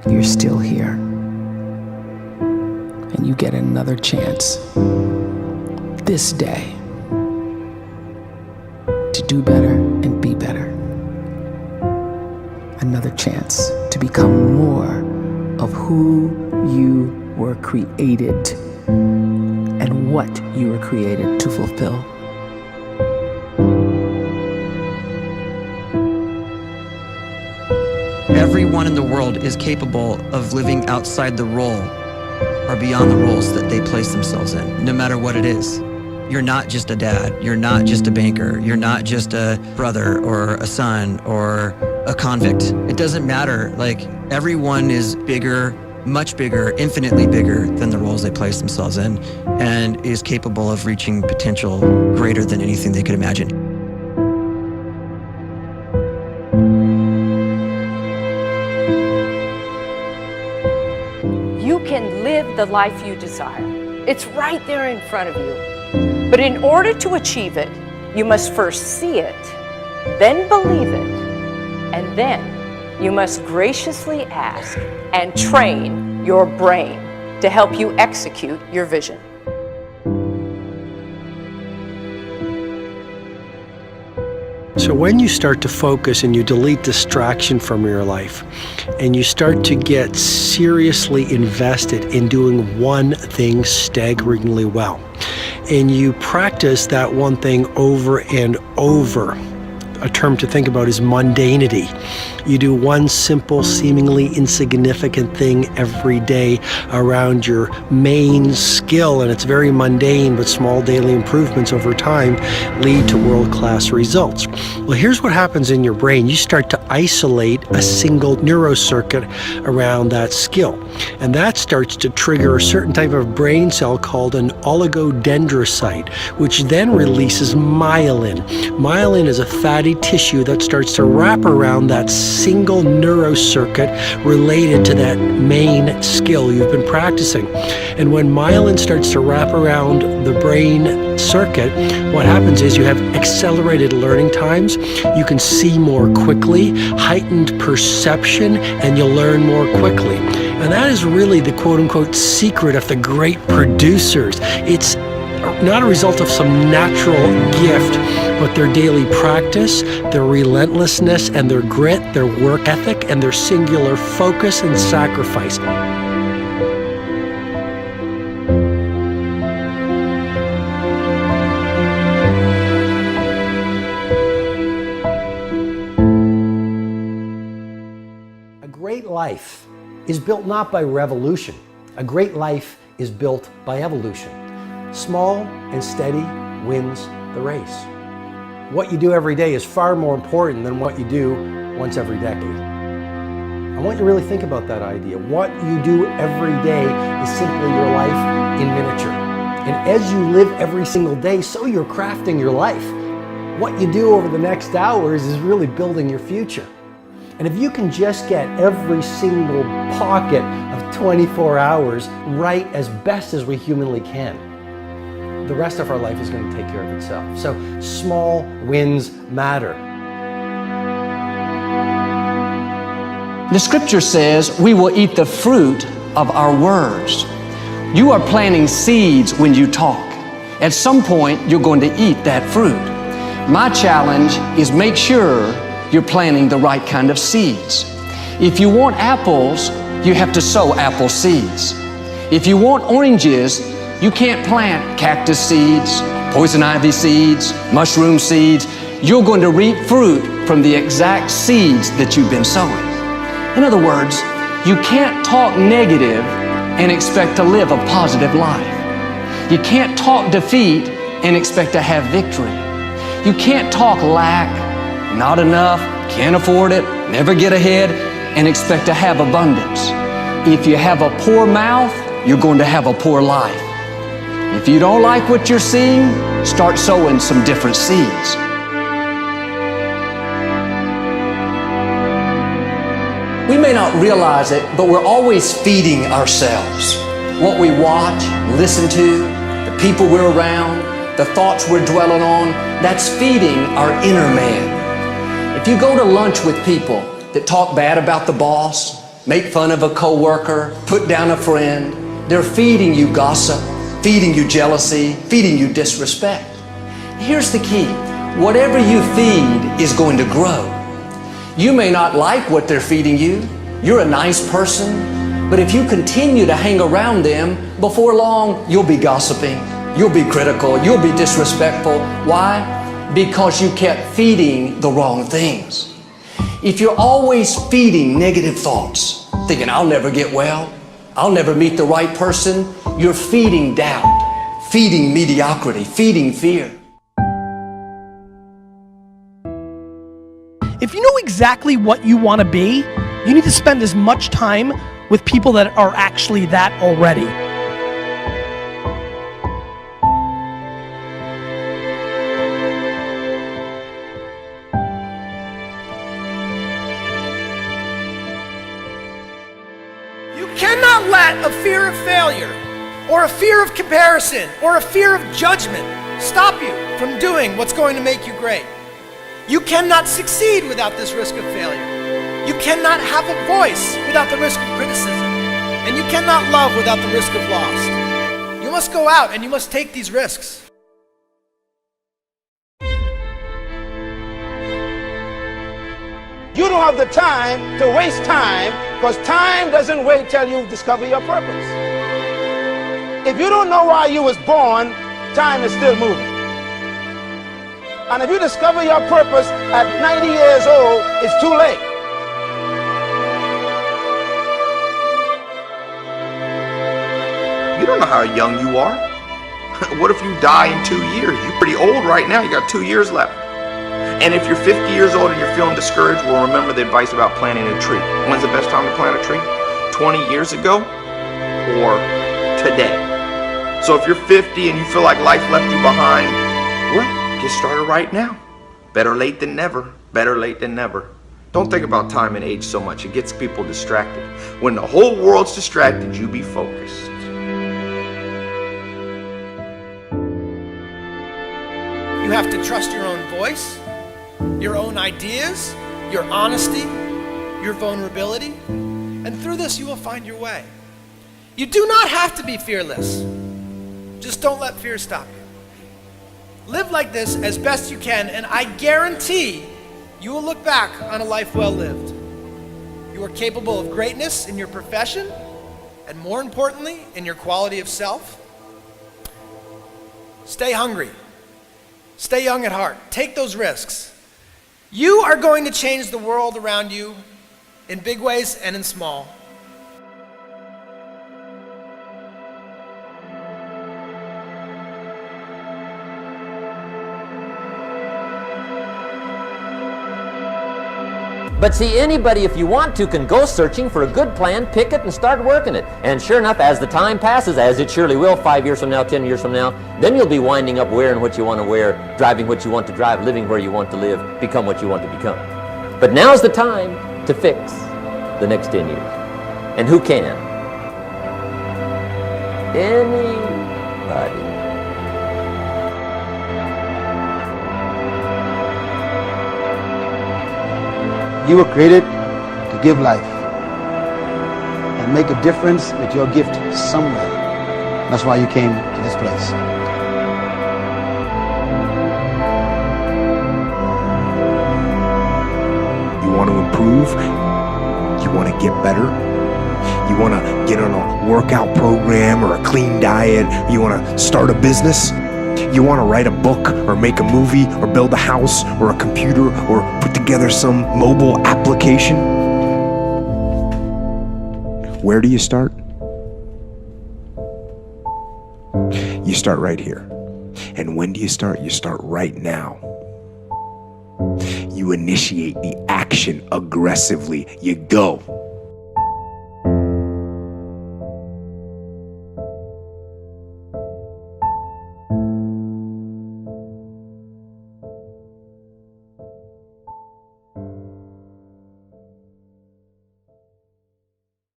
you're still here. And you get another chance this day to do better and be better. Another chance to become more of who you were created and what you were created to fulfill. Everyone in the world is capable of living outside the role or beyond the roles that they place themselves in, no matter what it is. You're not just a dad, you're not just a banker, you're not just a brother or a son or a convict. It doesn't matter. Like, everyone is bigger, much bigger, infinitely bigger than the roles they place themselves in, and is capable of reaching potential greater than anything they could imagine. You can live the life you desire. It's right there in front of you. But in order to achieve it, you must first see it, then believe it, and then you must graciously ask and train your brain to help you execute your vision. So when you start to focus and you delete distraction from your life, and you start to get seriously invested in doing one thing staggeringly well, and you practice that one thing over and over, a term to think about is mundanity. You do one simple, seemingly insignificant thing every day around your main skill, and it's very mundane, but small daily improvements over time lead to world-class results. Well, here's what happens in your brain. You start to isolate a single neurocircuit around that skill, and that starts to trigger a certain type of brain cell called an oligodendrocyte, which then releases myelin. Myelin is a fatty tissue that starts to wrap around that single neurocircuit related to that main skill you've been practicing. And when myelin starts to wrap around the brain circuit, what happens is you have accelerated learning times, you can see more quickly, heightened perception, and you'll learn more quickly. And that is really the quote-unquote secret of the great producers. It's not a result of some natural gift, but their daily practice, their relentlessness and their grit, their work ethic, and their singular focus and sacrifice. A great life is built not by revolution. A great life is built by evolution. Small and steady wins the race. What you do every day is far more important than what you do once every decade. I want you to really think about that idea. What you do every day is simply your life in miniature. And as you live every single day, so you're crafting your life. What you do over the next hours is really building your future. And if you can just get every single pocket of 24 hours right as best as we humanly can, the rest of our life is going to take care of itself. So small wins matter. The scripture says we will eat the fruit of our words. You are planting seeds when you talk. At some point, you're going to eat that fruit. My challenge is make sure you're planting the right kind of seeds. If you want apples, you have to sow apple seeds. If you want oranges, you can't plant cactus seeds, poison ivy seeds, mushroom seeds. You're going to reap fruit from the exact seeds that you've been sowing. In other words, you can't talk negative and expect to live a positive life. You can't talk defeat and expect to have victory. You can't talk lack, not enough, can't afford it, never get ahead, and expect to have abundance. If you have a poor mouth, you're going to have a poor life. If you don't like what you're seeing, start sowing some different seeds. We may not realize it, but we're always feeding ourselves. What we watch, listen to, the people we're around, the thoughts we're dwelling on, that's feeding our inner man. If you go to lunch with people that talk bad about the boss, make fun of a coworker, put down a friend. They're feeding you gossip, feeding you jealousy, feeding you disrespect. Here's the key. Whatever you feed is going to grow. You may not like what they're feeding you. You're a nice person, but if you continue to hang around them, before long, you'll be gossiping, you'll be critical, you'll be disrespectful. Why? Because you kept feeding the wrong things. If you're always feeding negative thoughts, thinking, I'll never get well, I'll never meet the right person, you're feeding doubt, feeding mediocrity, feeding fear. If you know exactly what you want to be, you need to spend as much time with people that are actually that already. You cannot let a fear of failure, or a fear of comparison, or a fear of judgment stop you from doing what's going to make you great. You cannot succeed without this risk of failure. You cannot have a voice without the risk of criticism. And you cannot love without the risk of loss. You must go out and you must take these risks. You don't have the time to waste time, because time doesn't wait till you discover your purpose. If you don't know why you was born, time is still moving. And if you discover your purpose at 90 years old, it's too late. You don't know how young you are. What if you die in 2 years? You're pretty old right now. You got 2 years left. And if you're 50 years old and you're feeling discouraged, well, remember the advice about planting a tree. When's the best time to plant a tree? 20 years ago or today? So if you're 50 and you feel like life left you behind, well, get started right now. Better late than never. Better late than never. Don't think about time and age so much. It gets people distracted. When the whole world's distracted, you be focused. You have to trust your own voice, your own ideas, your honesty, your vulnerability, and through this you will find your way. You do not have to be fearless. Just don't let fear stop you. Live like this as best you can, and I guarantee you will look back on a life well lived. You are capable of greatness in your profession, and more importantly, in your quality of self. Stay hungry. Stay young at heart. Take those risks. You are going to change the world around you in big ways and in small. But see, anybody, if you want to, can go searching for a good plan, pick it, and start working it. And sure enough, as the time passes, as it surely will 5 years from now, 10 years from now, then you'll be winding up wearing what you want to wear, driving what you want to drive, living where you want to live, become what you want to become. But now's the time to fix the next 10 years. And who can? Anybody. You were created to give life and make a difference with your gift somewhere. That's why you came to this place. You want to improve? You want to get better? You want to get on a workout program or a clean diet? You want to start a business? You want to write a book or make a movie or build a house or a computer or put together some mobile application? Where do you start? You start right here. And when do you start? You start right now. You initiate the action aggressively. You go.